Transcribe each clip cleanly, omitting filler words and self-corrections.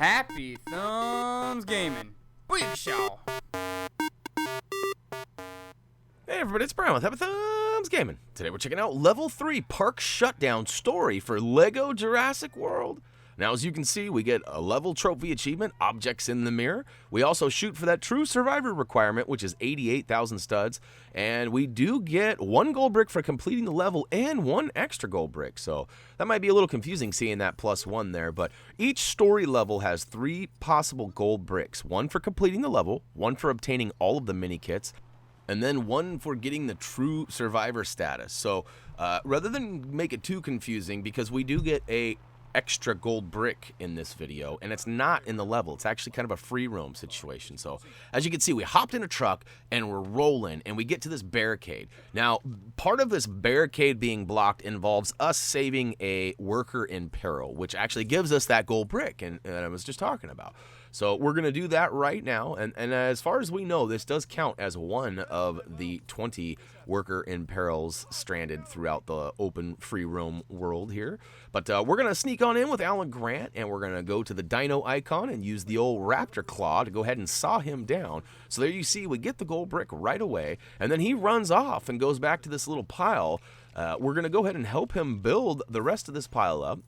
Happy Thumbs Gaming. Big show. Hey everybody, it's Brian with HappyThumbsGaming. Today we're checking out Level 3 Park Shutdown Story for LEGO Jurassic World. Now as you can see, we get a level trophy achievement, Objects in the Mirror. We also shoot for that True Survivor requirement, which is 88,000 studs. And we do get 1 gold brick for completing the level and 1 extra gold brick. So that might be a little confusing seeing that +1 there. But each story level has 3 possible gold bricks. 1 for completing the level, 1 for obtaining all of the mini kits, and then 1 for getting the True Survivor status. So rather than make it too confusing, because we do get a extra gold brick in this video, and it's not in the level. It's actually kind of a free roam situation. So as you can see, we hopped in a truck and we're rolling, and we get to this barricade. Now, part of this barricade being blocked involves us saving a worker in peril, which actually gives us that gold brick and I was just talking about. So we're going to do that right now, and as far as we know, this does count as 1 of the 20 worker in perils stranded throughout the open free roam world here. But we're going to sneak on in with Alan Grant, and we're going to go to the dino icon and use the old raptor claw to go ahead and saw him down. So there you see, we get the gold brick right away, and then he runs off and goes back to this little pile. We're going to go ahead and help him build the rest of this pile up,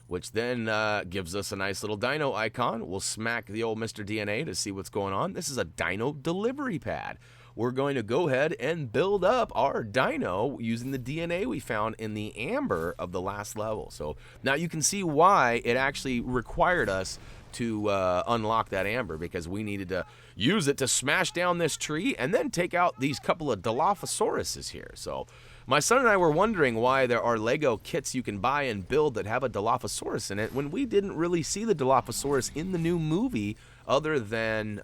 which then gives us a nice little dino icon. We'll smack the old Mr. DNA to see what's going on. This is a dino delivery pad. We're going to go ahead and build up our dino using the DNA we found in the amber of the last level. So now you can see why it actually required us to unlock that amber, because we needed to use it to smash down this tree and then take out these couple of Dilophosauruses here. So my son and I were wondering why there are LEGO kits you can buy and build that have a Dilophosaurus in it when we didn't really see the Dilophosaurus in the new movie other than,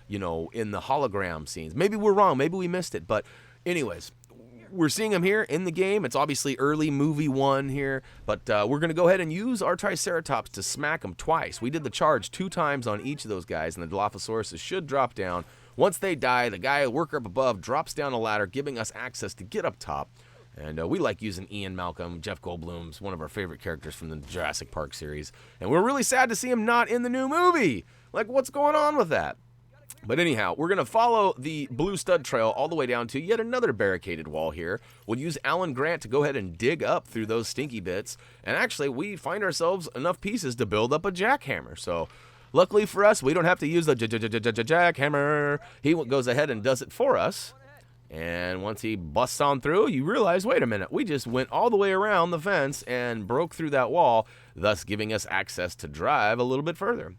you know, in the hologram scenes. Maybe we're wrong. Maybe we missed it. But anyways, we're seeing him here in the game. It's obviously early movie 1 here, but we're going to go ahead and use our Triceratops to smack him twice. We did the charge 2 times on each of those guys, and the Dilophosaurus should drop down. Once they die, the guy, worker up above, drops down a ladder, giving us access to get up top. And we like using Ian Malcolm. Jeff Goldblum's one of our favorite characters from the Jurassic Park series. And we're really sad to see him not in the new movie. Like, what's going on with that? But anyhow, we're going to follow the blue stud trail all the way down to yet another barricaded wall here. We'll use Alan Grant to go ahead and dig up through those stinky bits. And actually, we find ourselves enough pieces to build up a jackhammer. So luckily for us, we don't have to use the jackhammer. He goes ahead and does it for us. And once he busts on through, you realize, wait a minute, we just went all the way around the fence and broke through that wall, thus giving us access to drive a little bit further.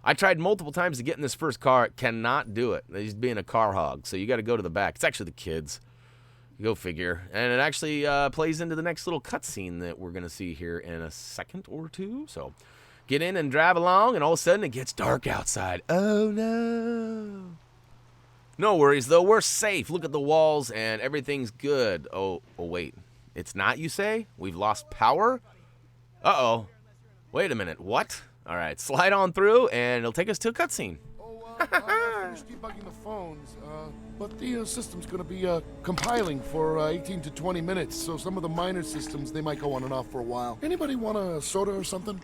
I tried multiple times to get in this first car. Cannot do it. He's being a car hog, so you got to go to the back. It's actually the kids. Go figure. And it actually plays into the next little cutscene that we're going to see here in a second or two. So get in and drive along, and all of a sudden it gets dark outside. Oh, no. No worries, though. We're safe. Look at the walls, and everything's good. Oh, wait. It's not, you say? We've lost power? Uh-oh. Wait a minute. What? All right, slide on through, and it'll take us to a cutscene. I finished debugging the phones, but the system's going to be compiling for 18 to 20 minutes, so some of the minor systems, they might go on and off for a while. Anybody want a soda or something?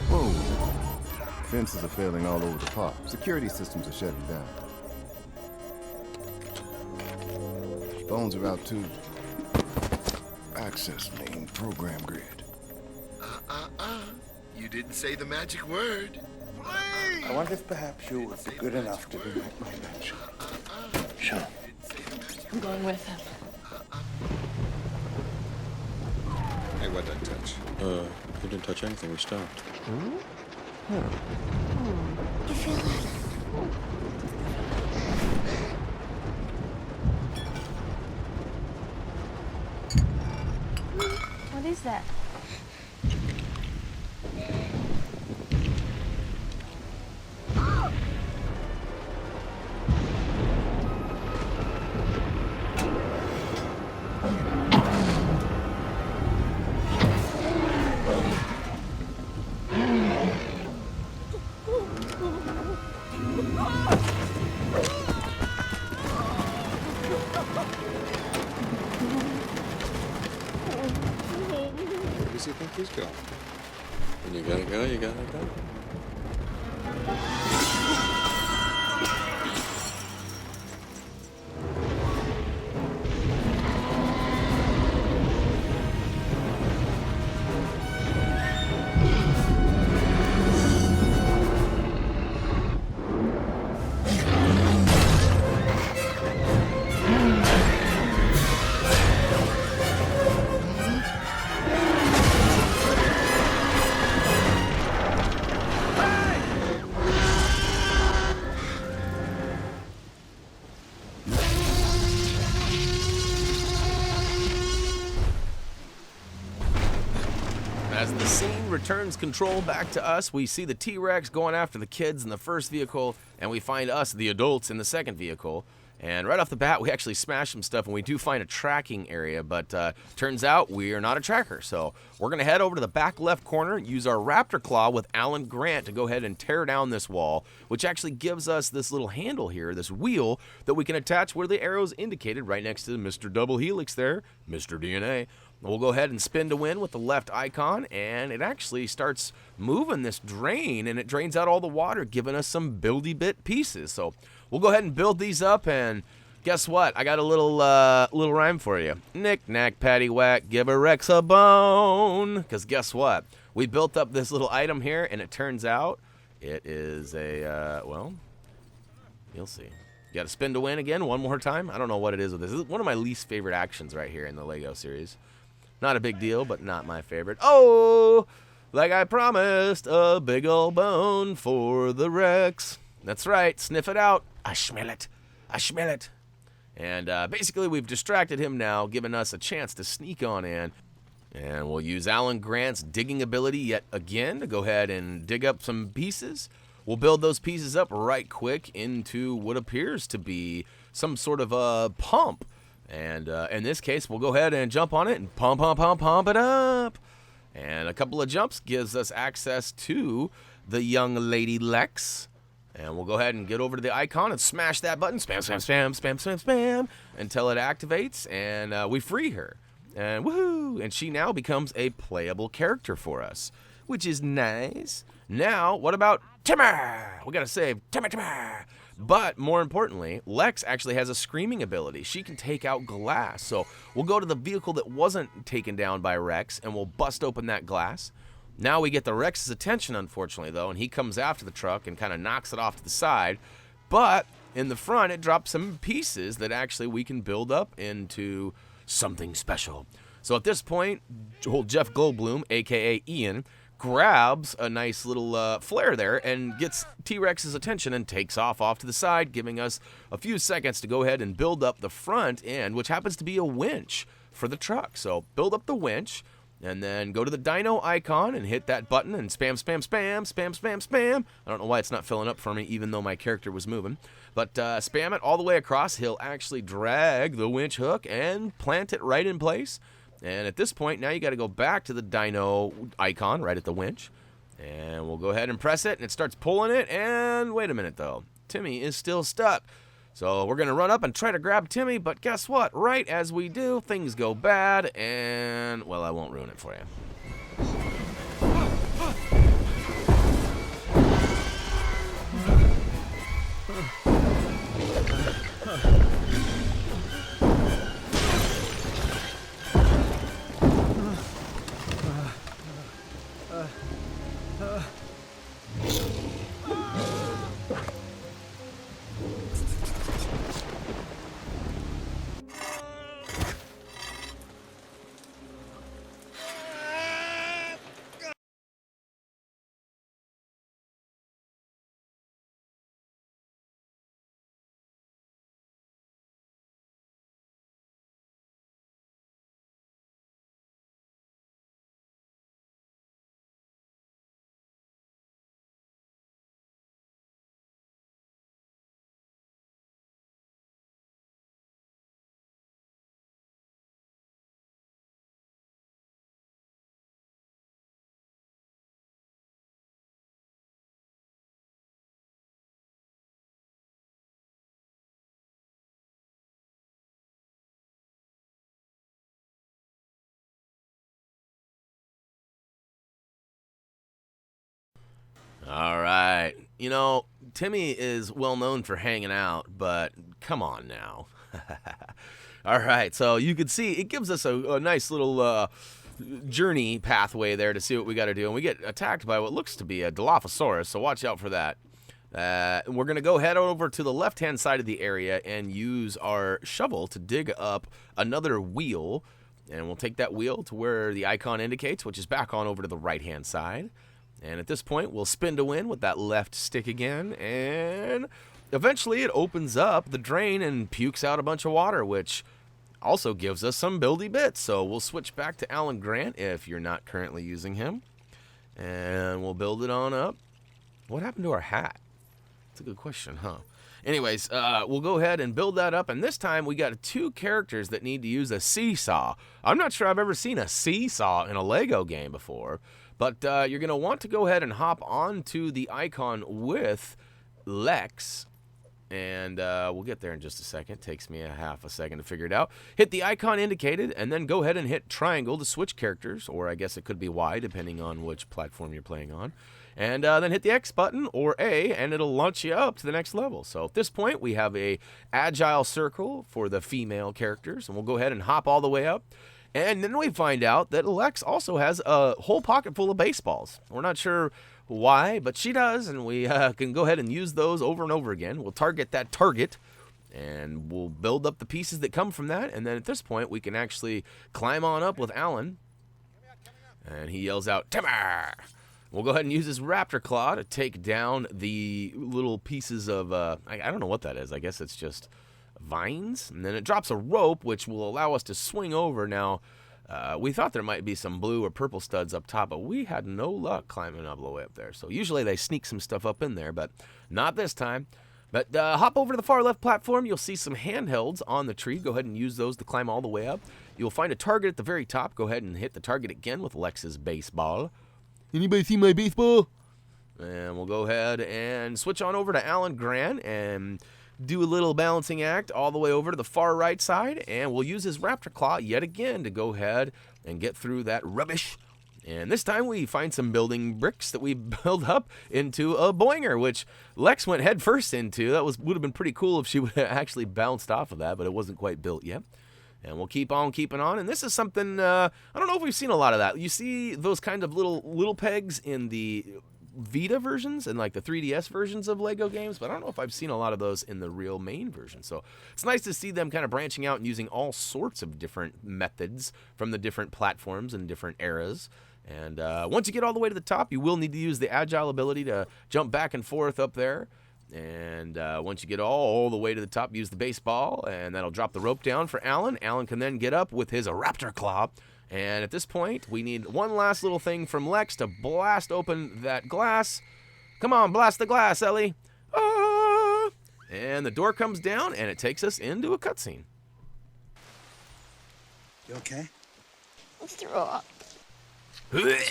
Whoa. Fences are failing all over the park. Security systems are shutting down. Phones are out too. Access main program grid. You didn't say the magic word. I wonder if perhaps you would be good enough to be my mention. Sure. I'm going with him. Hey, what did I touch? We didn't touch anything. We stopped. You feel that? What is that? does he think he's going? When you gotta go, you gotta go. As the scene returns control back to us, we see the T-Rex going after the kids in the first vehicle, and we find us, the adults, in the second vehicle. And right off the bat, we actually smash some stuff, and we do find a tracking area, but turns out we are not a tracker. So we're going to head over to the back left corner, use our Raptor Claw with Alan Grant to go ahead and tear down this wall, which actually gives us this little handle here, this wheel, that we can attach where the arrow's indicated right next to Mr. Double Helix there, Mr. DNA. We'll go ahead and spin to win with the left icon, and it actually starts moving this drain, and it drains out all the water, giving us some buildy bit pieces. So we'll go ahead and build these up, and guess what? I got a little rhyme for you. Knick-knack, paddywhack, give a Rex a bone. Because guess what? We built up this little item here, and it turns out it is a, well, you'll see. You got to spin to win again one more time. I don't know what it is with this. This is one of my least favorite actions right here in the Lego series. Not a big deal, but not my favorite. Oh, like I promised, a big old bone for the Rex. That's right, sniff it out. I smell it. I smell it. And basically, we've distracted him now, giving us a chance to sneak on in. And we'll use Alan Grant's digging ability yet again to go ahead and dig up some pieces. We'll build those pieces up right quick into what appears to be some sort of a pump. And in this case, we'll go ahead and jump on it and pump it up. And a couple of jumps gives us access to the young lady Lex. And we'll go ahead and get over to the icon and smash that button. Spam, spam, spam, spam, spam, spam. Until it activates and we free her. And woohoo! And she now becomes a playable character for us, which is nice. Now, what about Timmer? We gotta save Timmer. But more importantly, Lex actually has a screaming ability. She can take out glass. So we'll go to the vehicle that wasn't taken down by Rex, and we'll bust open that glass. Now we get the Rex's attention, unfortunately, though, and he comes after the truck and kind of knocks it off to the side. But in the front, it drops some pieces that actually we can build up into something special. So at this point, old Jeff Goldblum, a.k.a. Ian, grabs a nice little flare there and gets T-Rex's attention and takes off to the side, giving us a few seconds to go ahead and build up the front end, which happens to be a winch for the truck. So build up the winch and then go to the dino icon and hit that button and spam, spam, spam, spam, spam, spam. I don't know why it's not filling up for me, even though my character was moving. But spam it all the way across. He'll actually drag the winch hook and plant it right in place. And at this point, now you got to go back to the dino icon right at the winch. And we'll go ahead and press it, and it starts pulling it. And wait a minute, though. Timmy is still stuck. So we're going to run up and try to grab Timmy, but guess what? Right as we do, things go bad, and, well, I won't ruin it for you. You know, Timmy is well known for hanging out, but come on now. All right, so you can see it gives us a nice little journey pathway there to see what we got to do. And we get attacked by what looks to be a Dilophosaurus, so watch out for that. We're going to go head over to the left-hand side of the area and use our shovel to dig up another wheel. And we'll take that wheel to where the icon indicates, which is back on over to the right-hand side. And at this point, we'll spin to win with that left stick again. And eventually it opens up the drain and pukes out a bunch of water, which also gives us some buildy bits. So we'll switch back to Alan Grant if you're not currently using him. And we'll build it on up. What happened to our hat? That's a good question, huh? Anyways, we'll go ahead and build that up, and this time we got 2 characters that need to use a seesaw. I'm not sure I've ever seen a seesaw in a Lego game before, but you're going to want to go ahead and hop onto the icon with Lex, and we'll get there in just a second. Takes me a half a second to figure it out. Hit the icon indicated, and then go ahead and hit triangle to switch characters, or I guess it could be Y, depending on which platform you're playing on. And then hit the X button or A, and it'll launch you up to the next level. So at this point, we have a agile circle for the female characters, and we'll go ahead and hop all the way up. And then we find out that Lex also has a whole pocket full of baseballs. We're not sure why, but she does, and we can go ahead and use those over and over again. We'll target that target, and we'll build up the pieces that come from that. And then at this point, we can actually climb on up with Alan. And he yells out, "Timber!" We'll go ahead and use this raptor claw to take down the little pieces of, I don't know what that is. I guess it's just vines. And then it drops a rope, which will allow us to swing over. Now, we thought there might be some blue or purple studs up top, but we had no luck climbing all the way up there. So usually they sneak some stuff up in there, but not this time. But hop over to the far left platform. You'll see some handhelds on the tree. Go ahead and use those to climb all the way up. You'll find a target at the very top. Go ahead and hit the target again with Lex's baseball. Anybody see my baseball? And we'll go ahead and switch on over to Alan Grant and do a little balancing act all the way over to the far right side. And we'll use his raptor claw yet again to go ahead and get through that rubbish. And this time we find some building bricks that we build up into a boinger, which Lex went head first into. That would have been pretty cool if she would have actually bounced off of that, but it wasn't quite built yet. And we'll keep on keeping on. And this is something, I don't know if we've seen a lot of that. You see those kind of little pegs in the Vita versions and like the 3DS versions of Lego games, but I don't know if I've seen a lot of those in the real main version. So it's nice to see them kind of branching out and using all sorts of different methods from the different platforms and different eras. And once you get all the way to the top, you will need to use the agile ability to jump back and forth up there. And once you get all the way to the top, use the baseball, and that'll drop the rope down for Alan. Alan can then get up with his raptor claw. And at this point, we need one last little thing from Lex to blast open that glass. Come on, blast the glass, Ellie. Ah! And the door comes down, and it takes us into a cutscene. You okay? Let's throw up. Okay.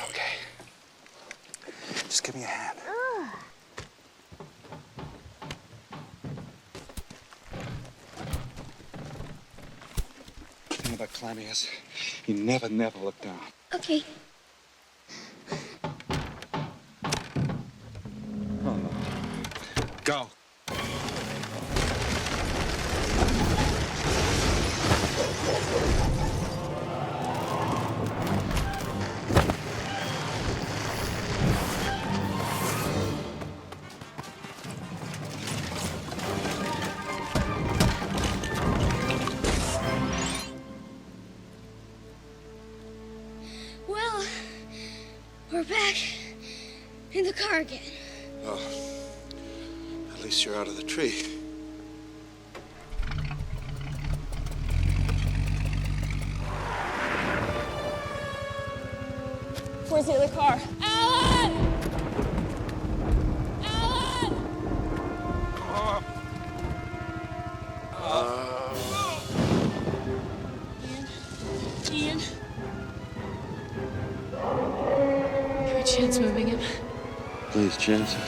Just give me a hand. The thing about climbing is you never look down. Okay. Oh, no. Go. Well, we're back in the car again. Oh, at least you're out of the tree. Where's the other car? Alan! Alan! Ian? Every chance moving him. Please, chance it.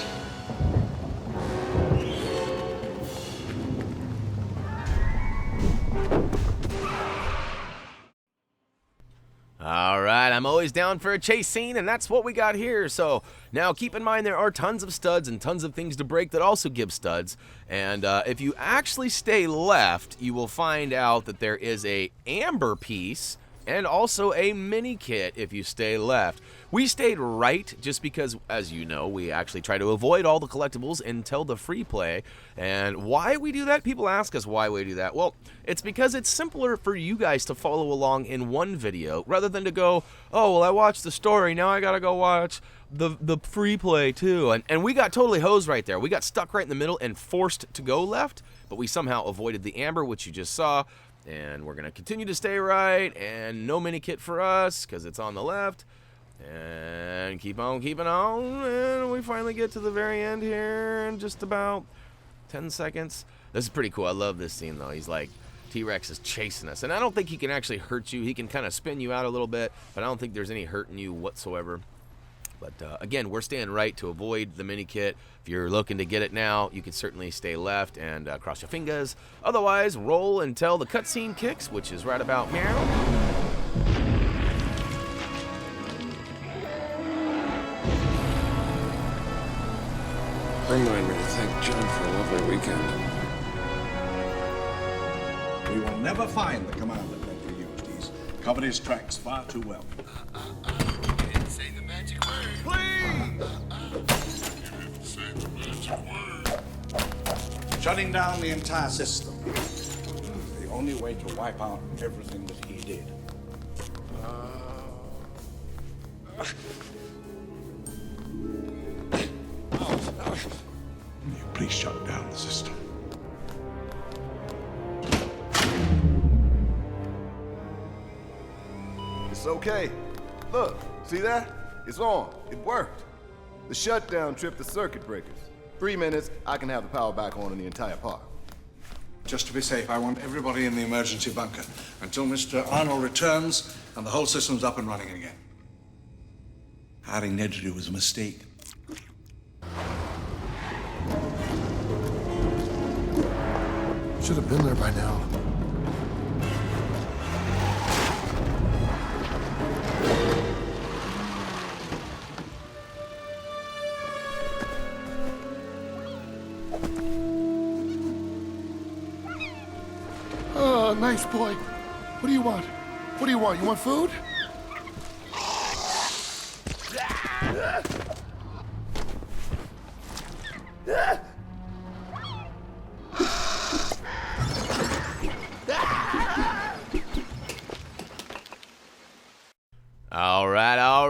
All right, I'm always always down for a chase scene, and that's what we got here. So now keep in mind there are tons of studs and tons of things to break that also give studs. And if you actually stay left, you will find out that there is a amber piece and also a mini kit if you stay left. We stayed right just because, as you know, we actually try to avoid all the collectibles until the free play. And why we do that? People ask us why we do that. Well, it's because it's simpler for you guys to follow along in one video rather than to go, oh, well, I watched the story, now I gotta go watch the free play too. And we got totally hosed right there. We got stuck right in the middle and forced to go left, but we somehow avoided the amber, which you just saw. And we're going to continue to stay right, and no mini kit for us because it's on the left. And keep on keeping on, and we finally get to the very end here in just about 10 seconds. This is pretty cool. I love this scene, though. He's like, T-Rex is chasing us. And I don't think he can actually hurt you. He can kind of spin you out a little bit, but I don't think there's any hurting you whatsoever. But again, we're staying right to avoid the mini kit. If you're looking to get it now, you can certainly stay left and cross your fingers. Otherwise, roll until the cutscene kicks, which is right about meow. Remind me to thank John for a lovely weekend. We will never find the commander that we used. He's covered his tracks far too well. Say the magic word. Say the magic word. Shutting down the entire system. The only way to wipe out everything that he did. You please shut down the system. It's okay. Look, see that? It's on. It worked. The shutdown tripped the circuit breakers. 3 minutes, I can have the power back on in the entire park. Just to be safe, I want everybody in the emergency bunker until Mr. Arnold returns and the whole system's up and running again. Hiring Ned to do was a mistake. Should have been there by now. Oh, nice boy. What do you want? What do you want? You want food? All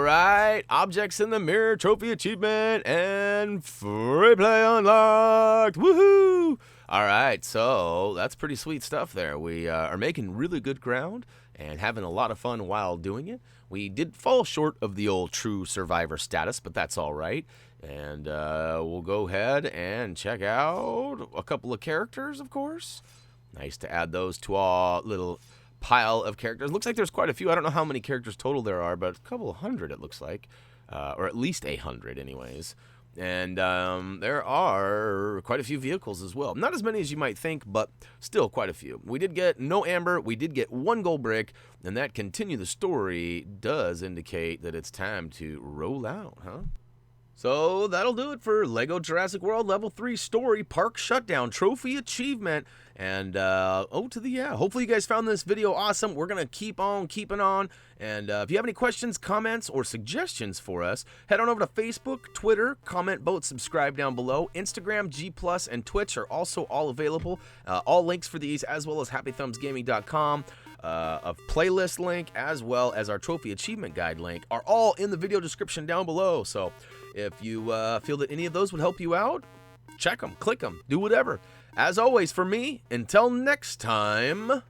right. Objects in the mirror, trophy achievement, and free play unlocked. Woohoo! All right, so that's pretty sweet stuff there. We are making really good ground and having a lot of fun while doing it. We did fall short of the old true survivor status, but that's all right. And we'll go ahead and check out a couple of characters, of course. Nice to add those to our little pile of characters. Looks like there's quite a few. I don't know how many characters total there are, but a couple of hundred it looks like, or at least 100 anyways. And there are quite a few vehicles as well. Not as many as you might think, but still quite a few. We did get no amber, we did get 1 gold brick, and that continue the story does indicate that it's time to roll out, huh? So that'll do it for LEGO Jurassic World Level 3 Story Park Shutdown Trophy Achievement. And, hopefully you guys found this video awesome. We're going to keep on keeping on. And if you have any questions, comments, or suggestions for us, head on over to Facebook, Twitter, comment, both, subscribe down below. Instagram, G+, and Twitch are also all available. All links for these, as well as HappyThumbsGaming.com. A playlist link, as well as our trophy achievement guide link, are all in the video description down below. So if you feel that any of those would help you out, check them, click them, do whatever. As always, for me, until next time,